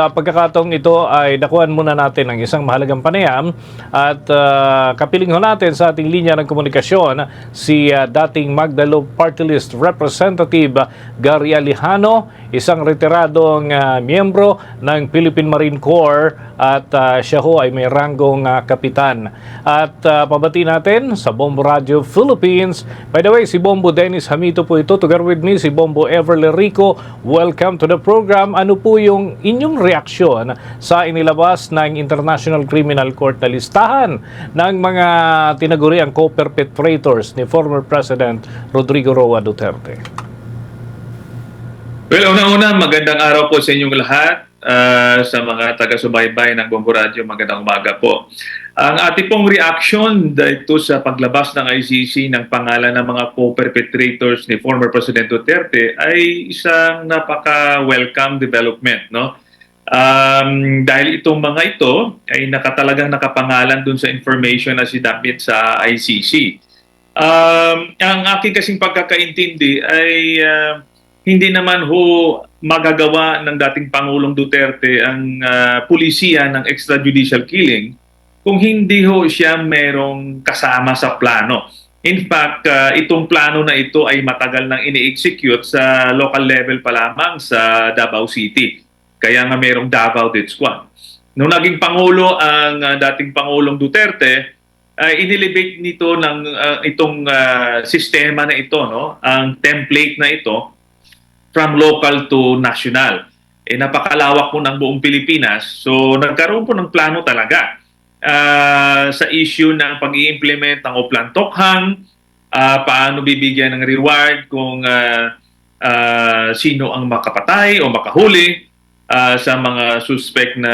Sa pagkakataong ito ay dakuan muna natin ang isang mahalagang panayam at kapiling ho natin sa ating linya ng komunikasyon si dating Magdalo Party List Representative Gary Alejano, isang retiradong miyembro ng Philippine Marine Corps at siya ho ay may ranggong kapitan. At pabati natin sa Bombo Radio Philippines. By the way, si Bombo Dennis Hamito po ito. Together with me, si Bombo Everly Rico. Welcome to the program. Ano po yung inyong reaksyon sa inilabas ng International Criminal Court na listahan ng mga tinaguriang co-perpetrators ni former President Rodrigo Roa Duterte? Well, una-una, magandang araw po sa inyong lahat. Sa mga taga-subaybay ng Bombo Radio, magandang umaga po. Ang ating pong reaction dito sa paglabas ng ICC ng pangalan ng mga co-perpetrators ni former President Duterte ay isang napaka-welcome development, no? Dahil itong mga ito ay talagang nakapangalan dun sa information na sinabit sa ICC. Ang aking kasing pagkakaintindi ay hindi naman ho magagawa ng dating Pangulong Duterte ang pulisiya ng extrajudicial killing kung hindi ho siya merong kasama sa plano. In fact, itong plano na ito ay matagal nang ini-execute sa local level pa lamang sa Davao City. Kaya nga merong Davao Death Squad. Nung naging Pangulo ang dating Pangulong Duterte, inelevate nito ng itong sistema na ito, no? Ang template na ito, from local to national. Napakalawak po ng buong Pilipinas. So nagkaroon po ng plano talaga sa issue ng pag-i-implement ng Oplan Tokhang, paano bibigyan ng reward kung sino ang makapatay o makahuli sa mga suspect na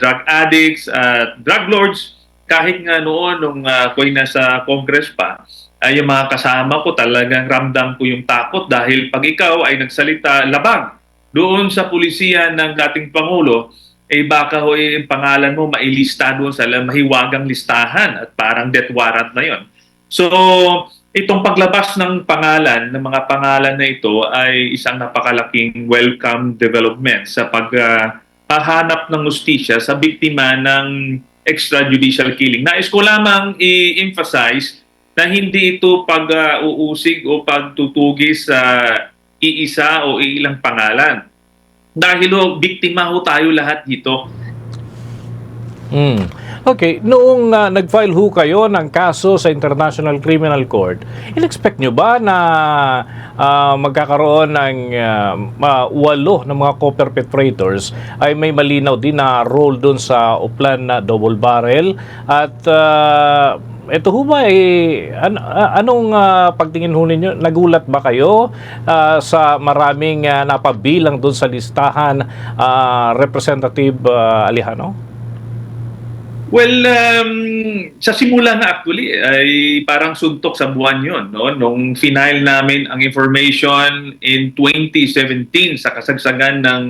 drug addicts at drug lords. Kahit nga noon nung ako'y nasa Congress pa, ay yung mga kasama ko talagang ramdam ko yung takot dahil pag ikaw ay nagsalita labag doon sa pulisiya ng dating Pangulo, baka ho yung pangalan mo mailista doon sa mahiwagang listahan at parang death warrant na yon. So, itong paglabas ng pangalan, ng mga pangalan na ito ay isang napakalaking welcome development sa paghahanap ng hustisya sa biktima ng extrajudicial killing. Nais ko lamang i-emphasize na hindi ito pag-uusig o pagtutugis sa iisa o ilang pangalan. Dahil biktima ho tayo lahat dito. Okay, noong nag-file ho kayo ng kaso sa International Criminal Court, in-expect nyo ba na magkakaroon ng 8 ng mga co-perpetrators ay may malinaw din na role dun sa Oplan na double barrel? At ito ho ba, anong pagtingin ho ninyo? Nagulat ba kayo sa maraming napabilang doon sa listahan, Representative Alejano? Well, sa simula nga actually, ay parang suntok sa buwan yun. No? Nung final namin ang information in 2017 sa kasagsagan ng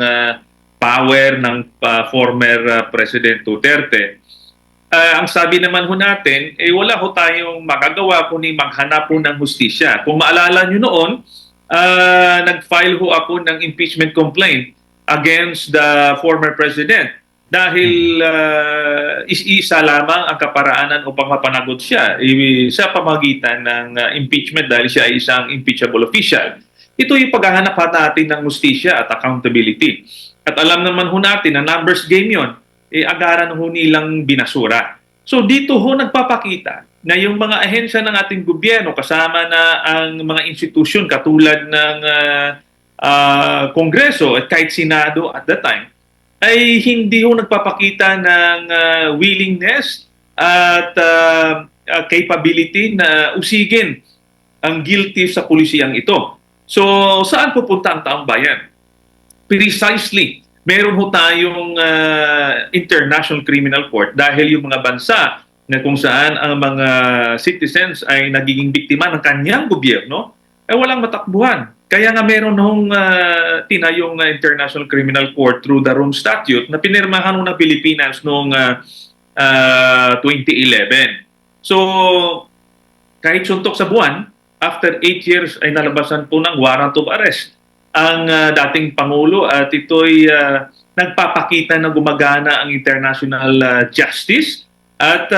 power ng former President Duterte, ang sabi naman ho natin, wala ho tayong magagawa kundi maghanap po ng hustisya. Kung maalala nyo noon, nag-file ho ako ng impeachment complaint against the former president dahil isa lamang ang kaparaanan upang mapanagot siya sa pamagitan ng impeachment dahil siya ay isang impeachable official. Ito yung paghahanap natin ng hustisya at accountability. At alam naman ho natin na numbers game yun. Agaran ho nilang binasura. So dito ho nagpapakita na yung mga ahensya ng ating gobyerno kasama na ang mga institusyon katulad ng Kongreso at kahit Senado at that time ay hindi ho nagpapakita ng willingness at capability na usigin ang guilty sa pulisiyang ito. So saan pupunta ang taong bayan? Precisely, meron ho tayong International Criminal Court dahil yung mga bansa na kung saan ang mga citizens ay nagiging biktima ng kanyang gobyerno ay walang matakbuhan. Kaya nga meron hong tinayong International Criminal Court through the Rome Statute na pinirmahan ng Pilipinas noong 2011. So, kahit suntok sa buwan, after 8 years ay nalabasan po ng warrant of arrest ang dating Pangulo at ito'y nagpapakita na gumagana ang international justice at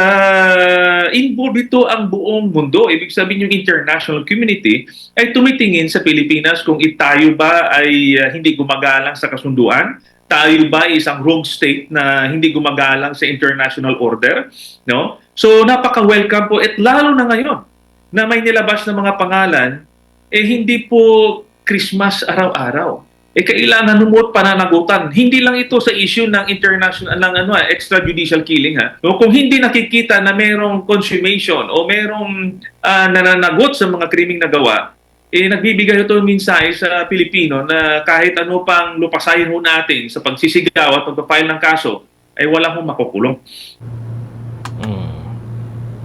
involved ito ang buong mundo. Ibig sabihin yung international community ay tumitingin sa Pilipinas kung tayo ba ay hindi gumagalang sa kasunduan, tayo ba ay isang rogue state na hindi gumagalang sa international order, no? So napaka-welcome po, at lalo na ngayon na may nilabas na mga pangalan, hindi po Christmas araw-araw. Kailangan lumuot pananagutan. Hindi lang ito sa issue ng international, ng extrajudicial killing. So, kung hindi nakikita na merong consummation o merong nananagot sa mga krimeng nagawa, nagbibigay ito mensahe sa Pilipino na kahit ano pang lupasayin ho natin sa pagsisigaw at pagpapile ng kaso, ay wala hong makukulong.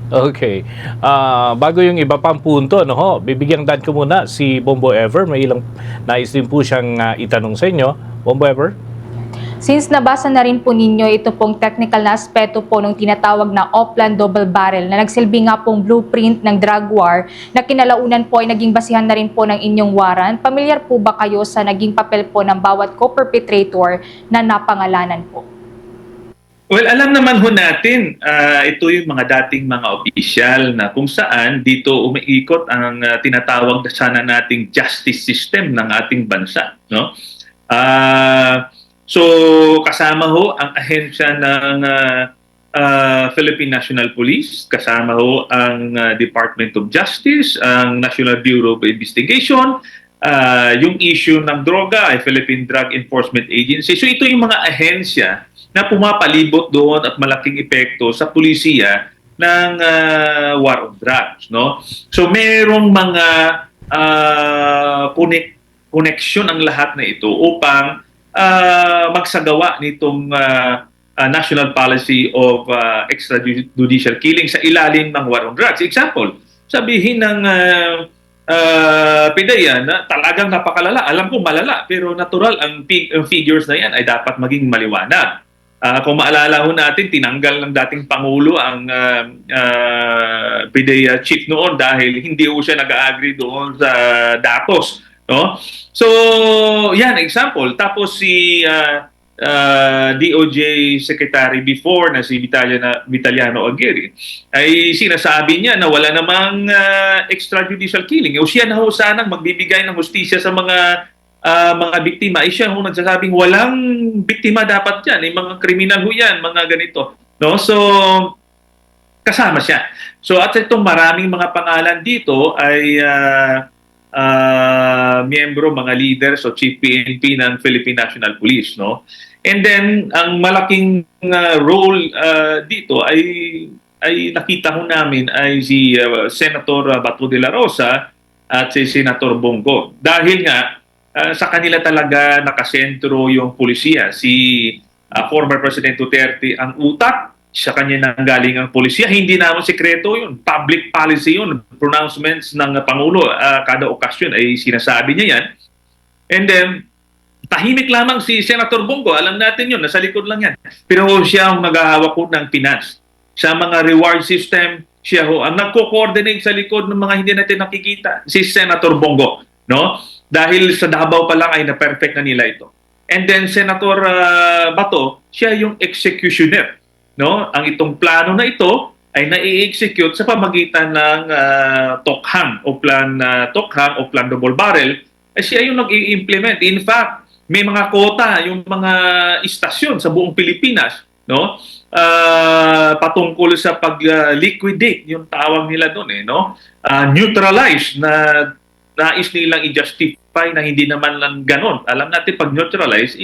Okay. Bago yung iba pang punto, no, ho, bibigyang dad ko muna si Bombo Ever. May ilang nais din po siyang itanong sa inyo. Bombo Ever? Since nabasa na rin po ninyo ito pong technical na aspeto po ng tinatawag na Oplan Double Barrel na nagsilbi nga pong blueprint ng drug war na kinalaunan po ay naging basihan na rin po ng inyong warrant, pamilyar po ba kayo sa naging papel po ng bawat co-perpetrator na napangalanan po? Well, alam naman ho natin, ito yung mga dating mga opisyal na kung saan dito umiikot ang tinatawag na sana nating justice system ng ating bansa. No? So, kasama ho ang ahensya ng Philippine National Police, kasama ho ang Department of Justice, ang National Bureau of Investigation, yung issue ng droga ay Philippine Drug Enforcement Agency. So, ito yung mga ahensya na pumapalibot doon at malaking epekto sa pulisiya ng war on drugs, no? So merong mga connection ang lahat na ito upang magsagawa nitong national policy of extrajudicial killing sa ilalim ng war on drugs. Example, sabihin ng PIDEA na talagang napakalala. Alam ko malala, pero natural ang figures na yan ay dapat maging maliwanag. Kung maalala ho natin, tinanggal ng dating Pangulo ang PIDEA chief noon dahil hindi ho siya nag-agree doon sa datos. No? So, yan, example. Tapos si DOJ Secretary before na si Vitaliano Aguirre ay sinasabi niya na wala namang extrajudicial killing. O siya na ho sanang magbibigay ng hustisya sa mga biktima. Siya ho nagsasabing walang biktima dapat yan. Mga kriminal ho yan, mga ganito. No? So, kasama siya. So, at itong maraming mga pangalan dito ay miyembro, mga leaders o chief PNP ng Philippine National Police. No? And then, ang malaking role dito ay nakita ho namin ay si Senator Bato de la Rosa at si Senator Bongo. Dahil nga, sa kanila talaga nakasentro yung pulisiya. Si former President Duterte ang utak, sa kanya nanggaling ang pulisiya. Hindi naman sekreto yun. Public policy yun. Pronouncements ng Pangulo kada okasyon ay sinasabi niya yan. And then, tahimik lamang si Senator Bongo. Alam natin yun, nasa likod lang yan. Pero siya ang naghahawak ko ng finance. Sa mga reward system, siya ho ang nagko-coordinate sa likod ng mga hindi natin nakikita. Si Senator Bongo. No? Dahil sa Davao pa lang ay na-perfect na nila ito. And then Senator Bato, siya yung executioner. No? Ang itong plano na ito ay nai-execute sa pamagitan ng Tokhang o Plan Double Barrel. Siya yung nag-i-implement. In fact, may mga kota, yung mga istasyon sa buong Pilipinas, no? Patungkol sa pag-liquidate, yung tawag nila doon, no? Neutralize na nais nilang i-justify na hindi naman lang ganon. Alam natin, pag neutralize,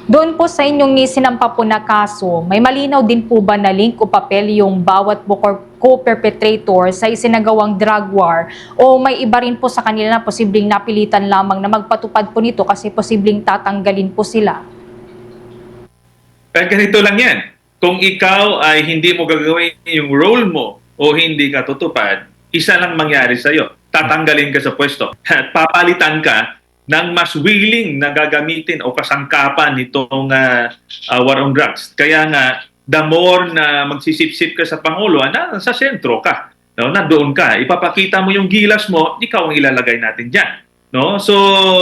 Doon po sa inyong sinampa po na kaso, may malinaw din po ba na link o papel yung bawat co-perpetrator sa isinagawang drug war o may iba rin po sa kanila na posibleng napilitan lamang na magpatupad po nito kasi posibleng tatanggalin po sila? Ganito lang yan. Kung ikaw ay hindi mo gagawin yung role mo o hindi ka tutupad, isa lang mangyari sa'yo. Tatanggalin ka sa pwesto at papalitan ka ng mas willing na gagamitin o kasangkapan nitong war on drugs. Kaya nga, the more na magsisip-sip ka sa Pangulo, sa sentro ka, no? Nandoon ka, ipapakita mo yung gilas mo, ikaw ang ilalagay natin dyan. No? So,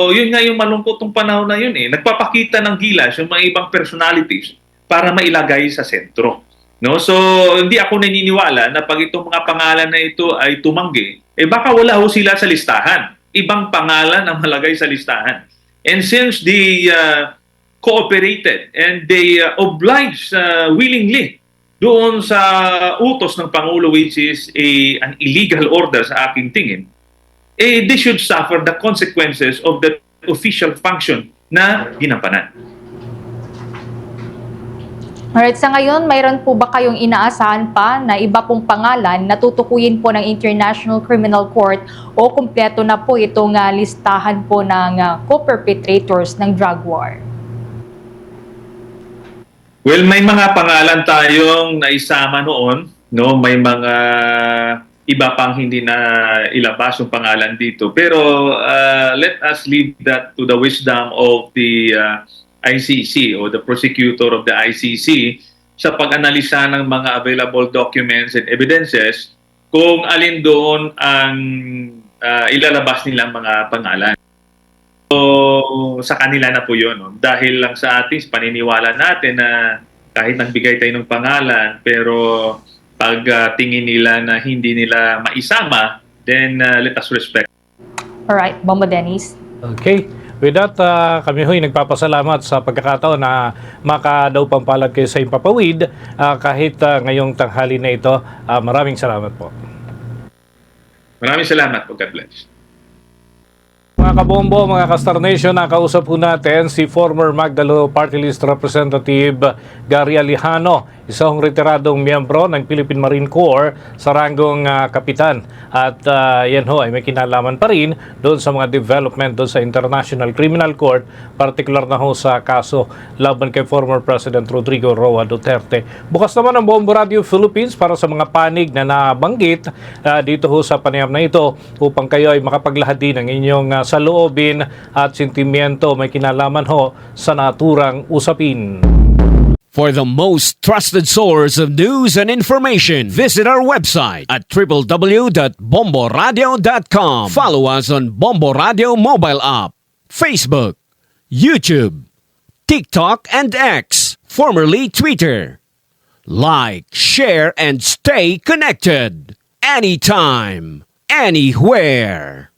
yun nga yung malungkot ng panahon na yun eh. Nagpapakita ng gilas yung mga ibang personalities para mailagay sa sentro. No? So, hindi ako naniniwala na pag itong mga pangalan na ito ay tumanggi, baka wala ho sila sa listahan. Ibang pangalan ang malagay sa listahan. And since they cooperated and they obliged willingly doon sa utos ng Pangulo, which is an illegal order sa aking tingin, they should suffer the consequences of the official function na ginampanan. Alright, sa ngayon, mayroon po ba kayong inaasahan pa na iba pong pangalan na tutukuyin po ng International Criminal Court o kumpleto na po itong listahan po ng co-perpetrators ng drug war? Well, may mga pangalan tayong naisama noon, no? May mga iba pang hindi na ilabas yung pangalan dito. Pero let us leave that to the wisdom of the ICC o the prosecutor of the ICC sa pag-analisa ng mga available documents and evidences kung alin doon ang ilalabas nilang mga pangalan. So, sa kanila na po yun. No? Dahil lang sa ating paniniwala natin na kahit nagbigay tayo ng pangalan, pero pag tingin nila na hindi nila maisama, then let us respect. Alright, Bombo Dennis. Okay. With that, kami ho'y nagpapasalamat sa pagkakataon na makadaw pampalad kayo sa Impapawid kahit ngayong tanghali na ito. Maraming salamat po. Maraming salamat po. God bless. Mga kabombo, mga Kastar Nation, nakausap po natin si former Magdalo Party List Representative Gary Alejano, isang retiradong miyembro ng Philippine Marine Corps sa ranggong kapitan. At yan ho ay may kinalaman pa rin doon sa mga development doon sa International Criminal Court, partikular na ho sa kaso laban kay former President Rodrigo Roa Duterte. Bukas naman ang Bombo Radio Philippines para sa mga panig na nabanggit dito ho sa panayam na ito upang kayo ay makapaglahad din ng inyong saloobin at sentimiento may kinalaman ho sa naturang usapin. For the most trusted source of news and information, visit our website at www.bomboradio.com. Follow us on Bombo Radio mobile app, Facebook, YouTube, TikTok, and X, formerly Twitter. Like, share, and stay connected. Anytime, anywhere.